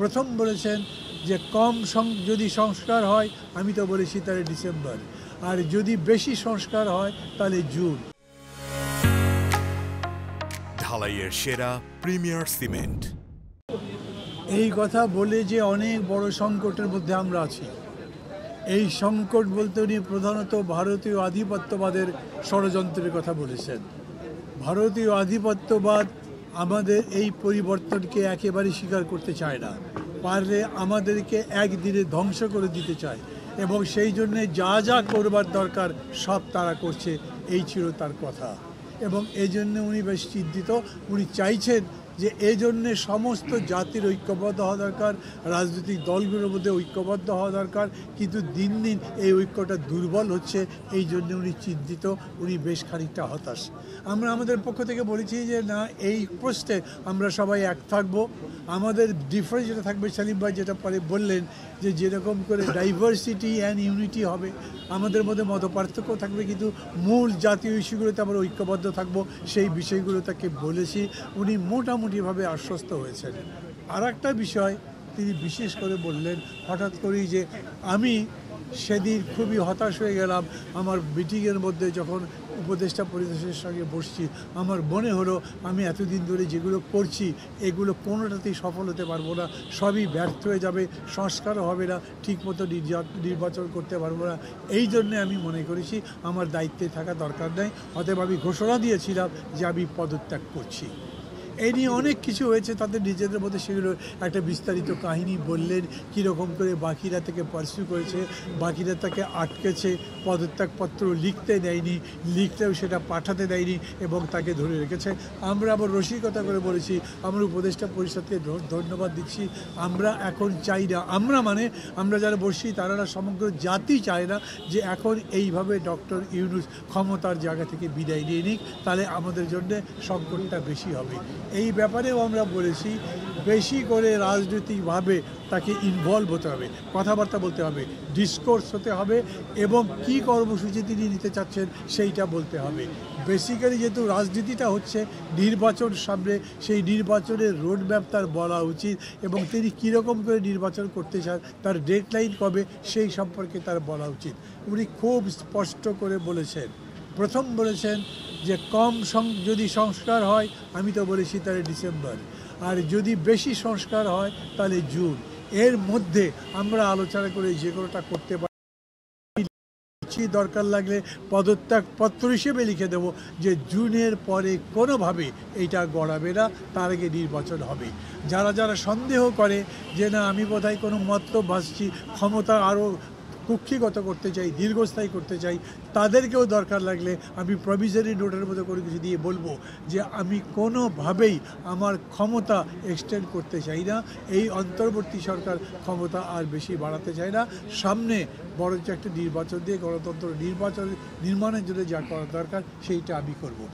প্রথম বলেছেন যে কম যদি সংস্কার হয়, আমি তো বলেছি তাহলে ডিসেম্বর, আর যদি বেশি সংস্কার হয় তাহলে জুন। ঢালাইয়ের সেরা প্রিমিয়ার সিমেন্ট। এই কথা বলে যে অনেক বড় সংকটের মধ্যে আমরা আছি, এই সংকট বলতে উনি প্রধানত ভারতীয় আধিপত্যবাদের ষড়যন্ত্রের কথা বলেছেন। ভারতীয় আধিপত্যবাদ আমাদের এই পরিবর্তনকে একেবারে স্বীকার করতে চায় না, পারলে আমাদেরকে একদিনে ধ্বংস করে দিতে চায়, এবং সেই জন্যে যা যা করবার দরকার সব তারা করছে, এই ছিল তার কথা। এবং এই জন্যে উনি বেশ চিন্তিত। উনি চাইছেন যে এই জন্যে সমস্ত জাতির ঐক্যবদ্ধ হওয়া দরকার, রাজনৈতিক দলগুলোর মধ্যে ঐক্যবদ্ধ হওয়া দরকার, কিন্তু দিন দিন এই ঐক্যটা দুর্বল হচ্ছে, এই জন্য উনি চিন্তিত, উনি বেশ খানিকটা হতাশ। আমরা আমাদের পক্ষ থেকে বলেছি যে না, এই প্রশ্নে আমরা সবাই এক থাকবো। আমাদের ডিফারেন্স যেটা থাকবে, সেলিম ভাই যেটা পরে বললেন যে যেরকম করে ডাইভার্সিটি অ্যান্ড ইউনিটি হবে, আমাদের মধ্যে মতপার্থক্য থাকবে, কিন্তু মূল জাতীয় ইস্যুগুলোতে আমরা ঐক্যবদ্ধ থাকবো, সেই বিষয়গুলো তাকে বলেছি। উনি মোটামুটিভাবে আশ্বস্ত হয়েছেন। আর একটা বিষয় তিনি বিশেষ করে বললেন হঠাৎ করেই, যে আমি সেদিন খুবই হতাশ হয়ে গেলাম আমার মিটিংয়ের মধ্যে, যখন উপদেষ্টা পরিষদের সঙ্গে বসছি, আমার মনে হলো আমি এতদিন ধরে যেগুলো করছি এগুলো কোনোটাতেই সফল হতে পারবো না, সবই ব্যর্থ হয়ে যাবে, সংস্কারও হবে না, ঠিকমতো নির্বাচন করতে পারবো না। এই জন্যে আমি মনে করেছি আমার দায়িত্বে থাকা দরকার নেই, অতএব আমি ঘোষণা দিয়েছিলাম যে আমি পদত্যাগ করছি। এই নিয়ে অনেক কিছু হয়েছে তাদের নিজেদের মধ্যে, সেগুলো একটা বিস্তারিত কাহিনী বললেন, কীরকম করে বাকিরা থেকে পার্সিউ করেছে, বাকিরা তাকে আটকেছে, পদত্যাগপত্র লিখতে দেয়নি, লিখলেও সেটা পাঠাতে দেয়নি এবং তাকে ধরে রেখেছে। আমরা আবার রসিকতা করে বলেছি, আমরা উপদেষ্টা পরিষদকে ধন্যবাদ দিচ্ছি। আমরা এখন চাই না, আমরা মানে আমরা যারা বসছি তারা না, সমগ্র জাতি চায় না যে এখন এইভাবে ডক্টর ইউনূস ক্ষমতার জায়গা থেকে বিদায় নিয়ে নিক, তাহলে আমাদের জন্য সংকটটা বেশি হবে। এই ব্যাপারেও আমরা বলেছি বেশি করে রাজনৈতিকভাবে তাকে ইনভলভ হতে হবে, কথাবার্তা বলতে হবে, ডিসকোর্স হতে হবে, এবং কী কর্মসূচি তিনি নিতে চাচ্ছেন সেইটা বলতে হবে। বেসিক্যালি যেহেতু রাজনীতিটা হচ্ছে নির্বাচন সামনে, সেই নির্বাচনের রোডম্যাপ তার বলা উচিত, এবং তিনি কীরকম করে নির্বাচন করতে চান, তার ডেডলাইন কবে, সেই সম্পর্কে তার বলা উচিত। উনি খুব স্পষ্ট করে বলেছেন। প্রথম বলেছেন যে কম যদি সংস্কার হয়, আমি তো বলেছি তাহলে ডিসেম্বর, আর যদি বেশি সংস্কার হয় তাহলে জুন। এর মধ্যে আমরা আলোচনা করে যে কোনোটা করতে পারি। দরকার লাগলে পদত্যাগপত্র হিসেবে লিখে দেব যে জুনের পরে কোনোভাবে এইটা গড়াবে না, তার আগে নির্বাচন হবে। যারা যারা সন্দেহ করে যে না আমি বোধহয় কোনো মতলব ভাসছি, ক্ষমতা আরও কুক্ষিগত করতে চাই, দীর্ঘস্থায়ী করতে চাই, তাদেরকেও দরকার লাগলে আমি প্রভিজনারি নোটের মতো করে কিছু দিয়ে বলবো যে আমি কোনোভাবেই আমার ক্ষমতা এক্সটেন্ড করতে চাই না, এই অন্তর্বর্তী সরকার ক্ষমতা আর বেশি বাড়াতে চায় না, সামনে বরঞ্চ একটা নির্বাচন দিয়ে গণতন্ত্র নির্বাচন নির্মাণের জন্য যা করা দরকার সেইটা আমি করব।